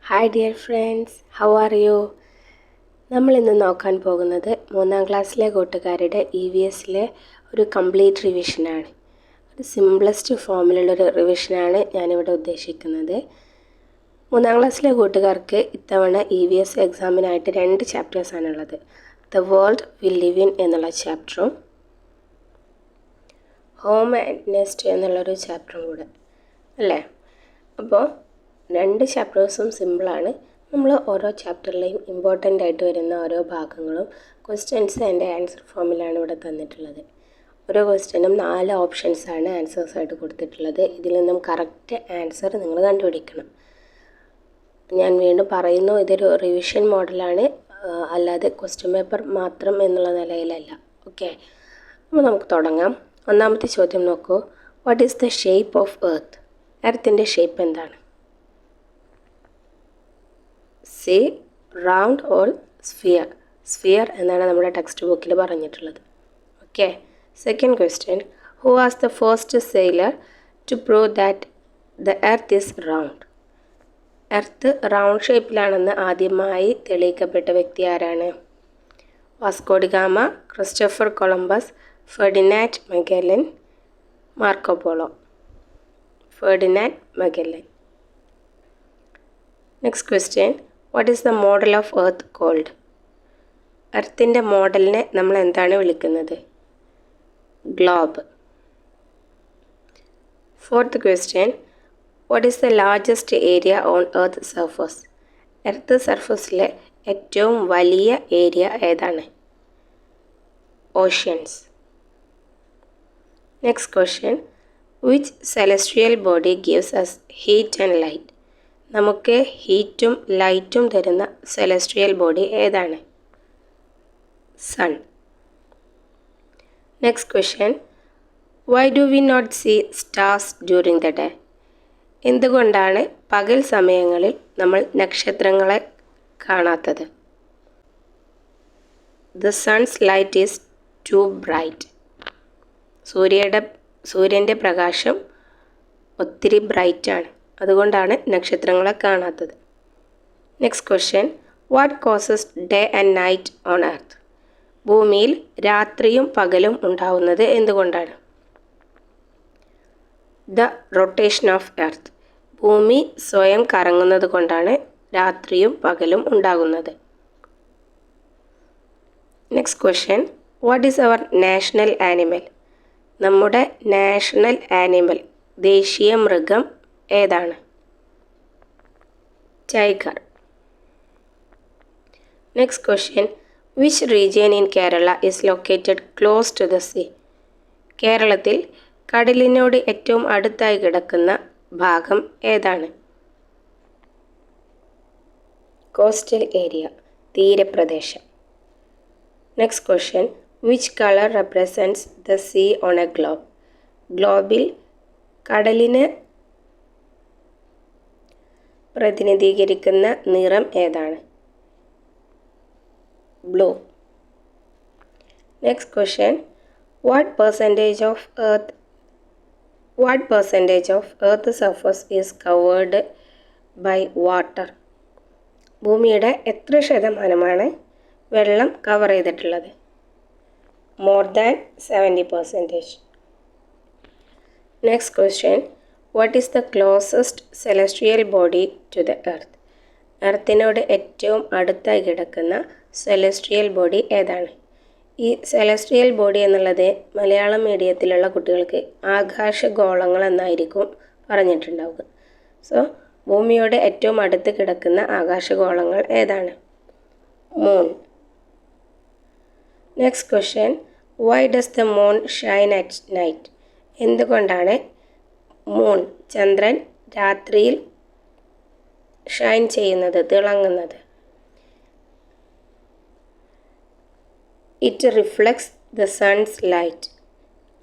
Hi dear friends, how are you? നമ്മളിന്ന് നോക്കാൻ പോകുന്നത് 3ാം ക്ലാസ്സിലെ കൂട്ടുകാരുടെ EVSലെ ഒരു കംപ്ലീറ്റ് റിവിഷനാണ്. ഒരു സിംപ്ലസ്റ്റ് ഫോമിലുള്ളൊരു റിവിഷനാണ് ഞാനിവിടെ ഉദ്ദേശിക്കുന്നത്. 3ാം ക്ലാസ്സിലെ കൂട്ടുകാർക്ക് ഇത്തവണ EVS എക്സാമിനായിട്ട് 2 ചാപ്റ്റേഴ്സാണുള്ളത്. The world we live in എന്നുള്ള ചാപ്റ്ററും ഹോം ആൻഡ് നെസ്റ്റ് എന്നുള്ളൊരു ചാപ്റ്ററും കൂടെ അല്ലേ. അപ്പോൾ 2 ചാപ്റ്റേഴ്സും സിമ്പിളാണ്. നമ്മൾ ഓരോ ചാപ്റ്ററിലെയും ഇമ്പോർട്ടൻ്റ് ആയിട്ട് വരുന്ന ഓരോ ഭാഗങ്ങളും ക്വസ്റ്റ്യൻസ് ആൻഡ് ആൻസർ ഫോമിലാണ് ഇവിടെ തന്നിട്ടുള്ളത്. ഓരോ ക്വസ്റ്റ്യനും 4 ഓപ്ഷൻസാണ് ആൻസേഴ്സായിട്ട് കൊടുത്തിട്ടുള്ളത്. ഇതിൽ നിന്നും കറക്റ്റ് ആൻസർ നിങ്ങൾ കണ്ടുപിടിക്കണം. ഞാൻ വീണ്ടും പറയുന്നു, ഇതൊരു റിവിഷൻ മോഡലാണ്, അല്ലാതെ ക്വസ്റ്റ്യൻ പേപ്പർ മാത്രം എന്നുള്ള നിലയിലല്ല. ഓക്കെ, അപ്പോൾ നമുക്ക് തുടങ്ങാം. ഒന്നാമത്തെ ചോദ്യം നോക്കൂ. What is the shape of earth? എർത്തിൻ്റെ ഷേപ്പ് എന്താണ്? C round or sphere. Sphere എന്നാണ് നമ്മുടെ ടെക്സ്റ്റ് ബുക്കിൽ പറഞ്ഞിട്ടുള്ളത്. Okay, second question. Who was the first sailor to prove that the earth is round? Earth round ഷേപ്പിലാണെന്ന് ആദ്യമായി തെളിയിക്കപ്പെട്ട വ്യക്തി ആരാണ്? Vasco da Gama, Christopher Columbus, Ferdinand Magellan, Marco Polo. Ferdinand Magellan. Next question. What is the model of earth called? എർത്തിൻ്റെ മോഡലിനെ നമ്മൾ എന്താണ് വിളിക്കുന്നത്? Globe. Fourth question. What is the largest area on earth surface? Earth സർഫസിലെ ഏറ്റവും വലിയ area ഏതാണ്? Oceans. Next question. Which celestial body gives us heat and light? നമുക്ക് ഹീറ്റും ലൈറ്റും തരുന്ന സെലസ്ട്രിയൽ ബോഡി ഏതാണ്? Sun. Next question. Why do we not see stars during the day? എന്തുകൊണ്ടാണ് പകൽ സമയങ്ങളിൽ നമ്മൾ നക്ഷത്രങ്ങളെ കാണാത്തത്? The sun's light is too bright. സൂര്യൻ്റെ പ്രകാശം ഒത്തിരി ബ്രൈറ്റാണ്, അതുകൊണ്ടാണ് നക്ഷത്രങ്ങളെ കാണാത്തത്. Next question. What causes day and night on earth? ഭൂമിയിൽ രാത്രിയും പകലും ഉണ്ടാവുന്നത് എന്തുകൊണ്ടാണ്? The rotation of earth. ഭൂമി സ്വയം കറങ്ങുന്നത് കൊണ്ടാണ് രാത്രിയും പകലും ഉണ്ടാകുന്നത്. Next question. What is our national animal? നമ്മുടെ നാഷണൽ ആനിമൽ, ദേശീയ മൃഗം ഏതാണ്? Tiger. Next question. Which region in Kerala is located close to the sea? കേരളത്തിൽ കടലിനോട് ഏറ്റവും അടുത്തായി കിടക്കുന്ന ഭാഗം ഏതാണ്? കോസ്റ്റൽ ഏരിയ, തീരപ്രദേശം. Next question. Which colour represents the sea on a globe? ഗ്ലോബിൽ കടലിനെ പ്രതിനിധീകരിക്കുന്ന നിറം ഏതാണ്? Blue. Next question. What percentage of earth surface is covered by water? ഭൂമിയുടെ എത്ര ശതമാനമാണ് വെള്ളം കവർ ചെയ്തിട്ടുള്ളത്? More than 70%. Next question. What is the closest celestial body to the earth? എർത്തിനോട് ഏറ്റവും അടുത്തായി കിടക്കുന്ന സെലസ്ട്രിയൽ ബോഡി ഏതാണ്? ഈ സെലസ്ട്രിയൽ ബോഡി എന്നുള്ളത് മലയാളം മീഡിയത്തിലുള്ള കുട്ടികൾക്ക് ആകാശഗോളങ്ങൾ എന്നായിരിക്കും പറഞ്ഞിട്ടുണ്ടാവുക. സോ ഭൂമിയോട് ഏറ്റവും അടുത്ത് കിടക്കുന്ന ആകാശഗോളങ്ങൾ ഏതാണ്? Moon. Next question. Why does the moon shine at night? എന്തുകൊണ്ടാണ് മൂൺ, ചന്ദ്രൻ, രാത്രിയിൽ ഷൈൻ ചെയ്യുന്നത്, തിളങ്ങുന്നത്? It reflects the sun's light.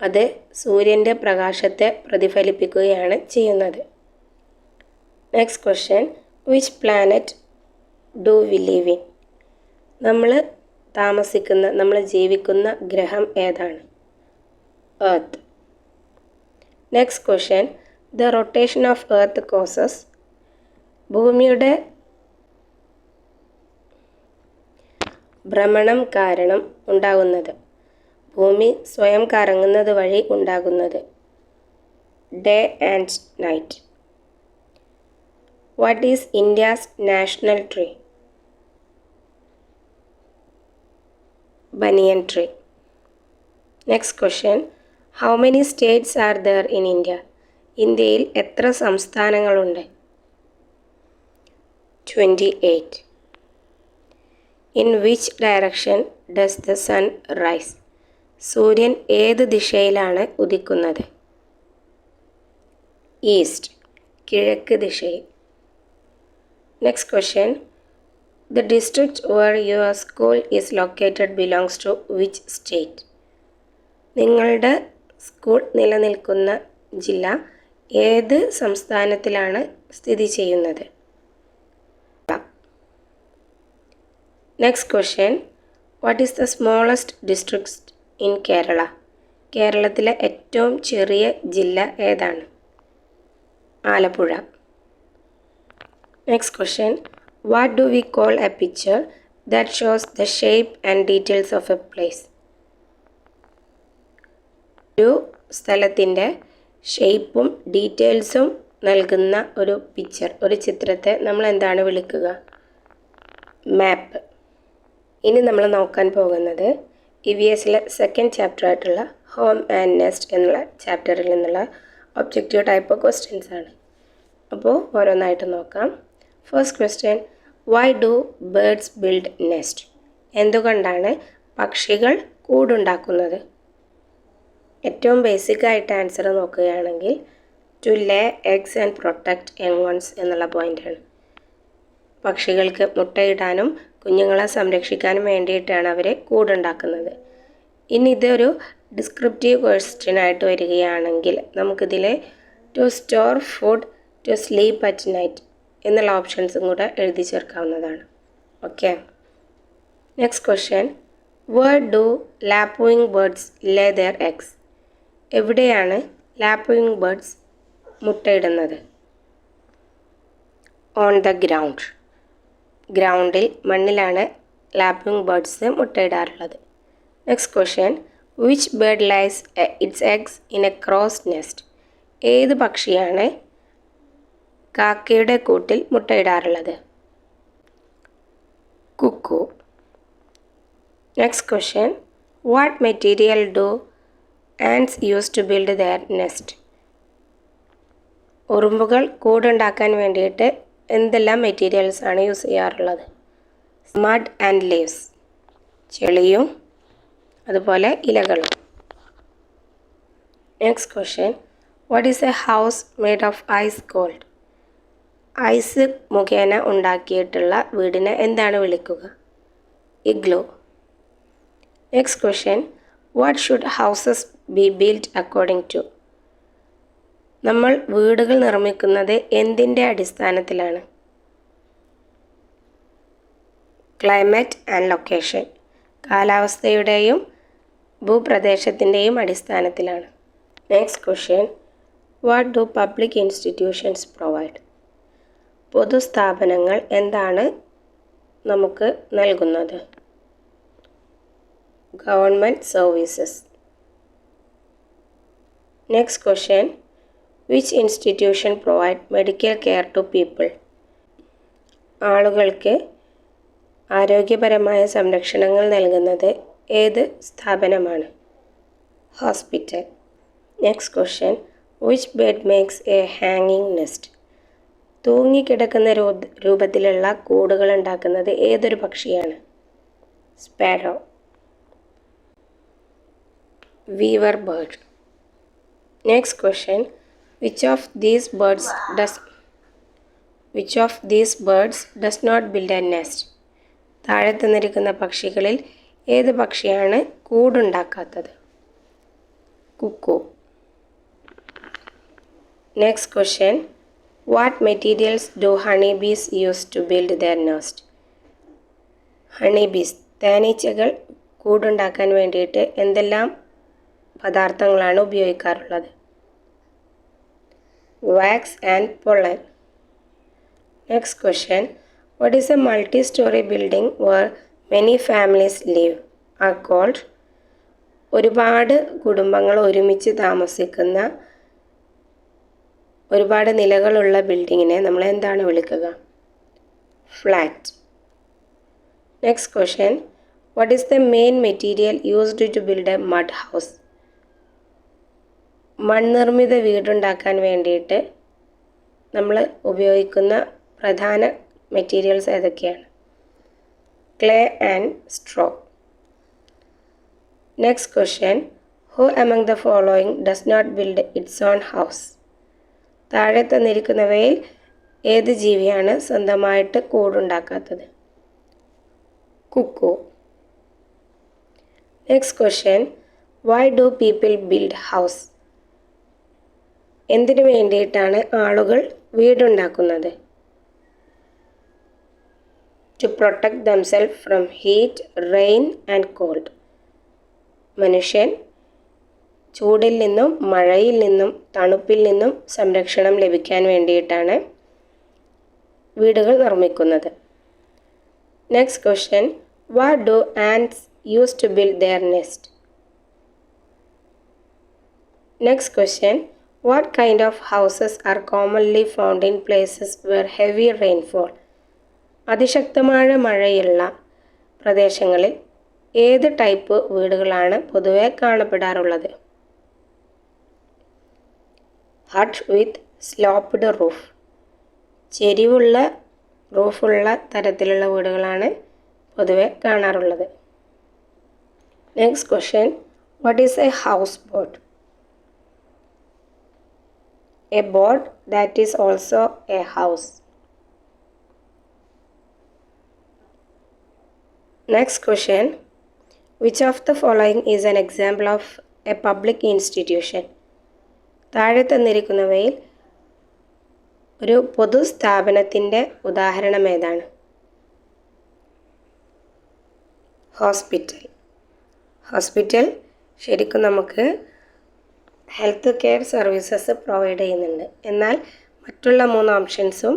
അത് സൂര്യൻ്റെ പ്രകാശത്തെ പ്രതിഫലിപ്പിക്കുകയാണ് ചെയ്യുന്നത്. Next question. Which planet do we live in? നമ്മൾ ജീവിക്കുന്ന ഗ്രഹം ഏതാണ്? Earth. Next question. The rotation of earth causes. ഭൂമിയുടെ ഭ്രമണം കാരണം ഉണ്ടാകുന്നത്. ഭൂമി സ്വയം കറങ്ങുന്നത് വഴി ഉണ്ടാകുന്നത്. Day and night. What is India's national tree? Banyan tree. Next question. How many States are there in India? ഇന്ത്യയിൽ എത്ര സംസ്ഥാനങ്ങളുണ്ട്? 28. In which direction does the sun rise? സൂര്യൻ ഏത് ദിശയിലാണ് ഉദിക്കുന്നത്? ഈസ്റ്റ്, കിഴക്ക് ദിശയിൽ. Next question. The district where your school is located belongs to which state? നിങ്ങളുടെ school നിലനിൽക്കുന്ന ജില്ല ഏത് സംസ്ഥാനത്തിലാണ് സ്ഥിതി ചെയ്യുന്നത്? Next question. What is the smallest district in Kerala? കേരളത്തിലെ ഏറ്റവും ചെറിയ ജില്ല ഏതാണ്? Alappuzha. Next question. What do we call A picture that shows the shape and details of A place? ഒരു സ്ഥലത്തിൻ്റെ ഷേപ്പും ഡീറ്റെയിൽസും നൽകുന്ന ഒരു പിക്ചർ, ഒരു ചിത്രത്തെ നമ്മൾ എന്താണ് വിളിക്കുക? മാപ്പ്. ഇനി നമ്മൾ നോക്കാൻ പോകുന്നത് EVSലെ സെക്കൻഡ് ചാപ്റ്റർ ആയിട്ടുള്ള ഹോം ആൻഡ് നെസ്റ്റ് എന്നുള്ള ചാപ്റ്ററിൽ നിന്നുള്ള ഒബ്ജക്റ്റീവ് ടൈപ്പ് ക്വസ്റ്റ്യൻസ് ആണ്. അപ്പോൾ ഓരോന്നായിട്ട് നോക്കാം. First question. Why do birds build nest? എന്തുകൊണ്ടാണ് പക്ഷികൾ കൂടുണ്ടാക്കുന്നത്? ഏറ്റവും ബേസിക് ആയിട്ട് ആൻസർ നോക്കുകയാണെങ്കിൽ to lay eggs and protect young ones എന്നുള്ള പോയിൻ്റാണ്. പക്ഷികൾക്ക് മുട്ടയിടാനും കുഞ്ഞുങ്ങളെ സംരക്ഷിക്കാനും വേണ്ടിയിട്ടാണ് അവർ കൂടുണ്ടാക്കുന്നത്. ഇനി ഇതൊരു ഡിസ്ക്രിപ്റ്റീവ് ക്വസ്റ്റ്യൻ ആയിട്ട് വരികയാണെങ്കിൽ നമുക്കിതിൽ to store food, to sleep at night എന്നുള്ള ഓപ്ഷൻസും കൂടെ എഴുതി ചേർക്കാവുന്നതാണ്. Okay. Next question. Where do lapwing birds lay their eggs? എവിടെയാണ് ലാപ്പൂയിങ് ബേർഡ്സ് മുട്ടയിടുന്നത്? On the ground. ഗ്രൗണ്ടിൽ, മണ്ണിലാണ് ലാപ്പിംഗ് ബേർഡ്സ് മുട്ടയിടാറുള്ളത്. Next question. Which bird lies its eggs in a crow's nest? ഏത് പക്ഷിയാണ് കാക്കയുടെ കൂട്ടിൽ മുട്ടയിടാറുള്ളത്? Cuckoo. Next question. What material do ants use to build their nest? ഉറുമ്പുകൾ കൂടുണ്ടാക്കാൻ വേണ്ടിയിട്ട് എന്തെല്ലാം മെറ്റീരിയൽസ് ആണ് യൂസ് ചെയ്യാറുള്ളത്? Mud and leaves. ചെളിയും അതുപോലെ ഇലകളും. Next question. What is a house made of ice called? Ice മുഖേന ഉണ്ടാക്കിയിട്ടുള്ള വീടിനെ എന്താണ് വിളിക്കുക? Igloo. Next question. What should houses be build according to? നമ്മൾ വീടുകൾ നിർമ്മിക്കുന്നത് എന്തിൻ്റെ അടിസ്ഥാനത്തിലാണ്? Climate and location. കാലാവസ്ഥയുടെയും ഭൂപ്രദേശത്തിൻ്റെയും അടിസ്ഥാനത്തിലാണ്. Next question. What do public institutions provide? പൊതുസ്ഥാപനങ്ങൾ എന്താണ് നമുക്ക് നൽകുന്നത്? Government services. Next question. Which institution provide medical care to people? ആളുകൾക്ക് ആരോഗ്യപരമായ സംരക്ഷണങ്ങൾ നൽകുന്നത് ഏത് സ്ഥാപനമാണ്? Hospital. Next question. Which bird makes A ഹാങ്ങിങ് നെസ്റ്റ്? തൂങ്ങിക്കിടക്കുന്ന രൂപത്തിലുള്ള കൂടുകൾ ഉണ്ടാക്കുന്നത് ഏതൊരു പക്ഷിയാണ്? Sparrow. Weaver bird. Next question. Which of these birds does not build a nest? താഴെ തന്നിരിക്കുന്ന പക്ഷികളിൽ ഏത് പക്ഷിയാണ് കൂടുണ്ടാക്കാത്തത്? Cuckoo. Next question. What materials do honey bees use to build their nest? Honey bees, തേനീച്ചകൾ കൂടുണ്ടാക്കാൻ വേണ്ടിയിട്ട് എന്തെല്ലാം പദാർത്ഥങ്ങളാണ് ഉപയോഗിക്കാറുള്ളത്? wax and pollen. Next question. What is a multi-story building where many families live are called. ഒരുപാട് കുടുംബങ്ങൾ ഒരുമിച്ച് താമസിക്കുന്ന ഒരുപാട് നിലകളുള്ള ബിൽഡിങ്ങിനെ നമ്മൾ എന്താണ് വിളിക്കുക? Flat. Next question, what is the main material used to build a mud house? മൺനിർമ്മിത വീടുണ്ടാക്കാൻ വേണ്ടിയിട്ട് നമ്മൾ ഉപയോഗിക്കുന്ന പ്രധാന മെറ്റീരിയൽസ് ഏതൊക്കെയാണ്? Clay and straw. Next question, who among the following does not build its own house? താഴെ തന്നിരിക്കുന്നവയിൽ ഏത് ജീവിയാണ് സ്വന്തമായിട്ട് കൂടുണ്ടാക്കാത്തത്? Cuckoo. Next question, why do people build house? എന്തിനു വേണ്ടിയിട്ടാണ് ആളുകൾ വീടുണ്ടാക്കുന്നത്? To protect themself from heat, rain and cold. മനുഷ്യൻ ചൂടിൽ നിന്നും മഴയിൽ നിന്നും തണുപ്പിൽ നിന്നും സംരക്ഷണം ലഭിക്കാൻ വേണ്ടിയിട്ടാണ് വീടുകൾ നിർമ്മിക്കുന്നത്. Next question, what do ants use to build their nest? Next question, what kind of houses are commonly found in places where heavy rainfall? അതിശക്തമായ മഴയുള്ള പ്രദേശങ്ങളിൽ ഏത് ടൈപ്പ് വീടുകളാണ് പൊതുവെ കാണപ്പെടാറുള്ളത്? ഹട്ട് വിത്ത് സ്ലോപ്ഡ് റൂഫ്. ചെരിവുള്ള റൂഫുള്ള തരത്തിലുള്ള വീടുകളാണ് പൊതുവെ കാണാറുള്ളത്. Next question, what is a house boat? A boat that is also a house. Next question, which of the following is an example of a public institution? താഴെ തന്നിരിക്കുന്നവയിൽ ഒരു പൊതു സ്ഥാപനത്തിൻ്റെ ഉദാഹരണം ഏതാണ്? ഹോസ്പിറ്റൽ. ഹോസ്പിറ്റൽ ശരിക്കും നമുക്ക് ഹെൽത്ത് കെയർ സർവീസസ് പ്രൊവൈഡ് ചെയ്യുന്നുണ്ട്. എന്നാൽ മറ്റുള്ള 3 ഓപ്ഷൻസും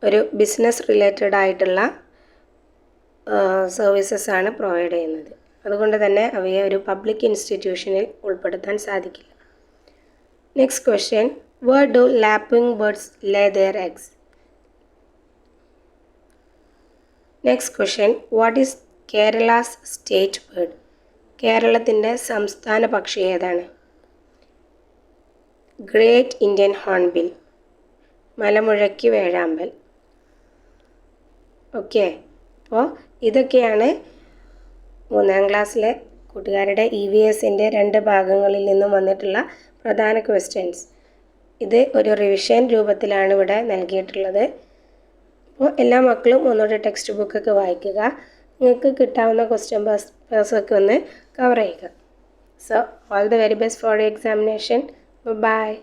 ഒരു ബിസിനസ് റിലേറ്റഡ് ആയിട്ടുള്ള സർവീസസ് ആണ് പ്രൊവൈഡ് ചെയ്യുന്നത്. അതുകൊണ്ട് തന്നെ അവയെ ഒരു പബ്ലിക് ഇൻസ്റ്റിറ്റ്യൂഷനിൽ ഉൾപ്പെടുത്താൻ സാധിക്കില്ല. Next question, where do lapwing birds lay their eggs? Next question, what is Kerala's state bird? കേരളത്തിൻ്റെ സംസ്ഥാന പക്ഷി ഏതാണ്? ഗ്രേറ്റ് ഇന്ത്യൻ ഹോൺബിൽ, മലമുഴക്കി വേഴാമ്പൽ. ഓക്കെ, അപ്പോൾ ഇതൊക്കെയാണ് 3ാം ക്ലാസ്സിലെ കൂട്ടുകാരുടെ EVSൻ്റെ 2 ഭാഗങ്ങളിൽ നിന്നും വന്നിട്ടുള്ള പ്രധാന ക്വസ്റ്റ്യൻസ്. ഇത് ഒരു റിവിഷൻ രൂപത്തിലാണ് ഇവിടെ നൽകിയിട്ടുള്ളത്. അപ്പോൾ എല്ലാ മക്കളും ഒന്നുകൂടെ ടെക്സ്റ്റ് ബുക്കൊക്കെ വായിക്കുക. നിങ്ങൾക്ക് കിട്ടാവുന്ന ക്വസ്റ്റ്യൻ പേഴ്സൊക്കെ ഒന്ന് കവർ ചെയ്യുക. So all the very best for examination. Bye-bye.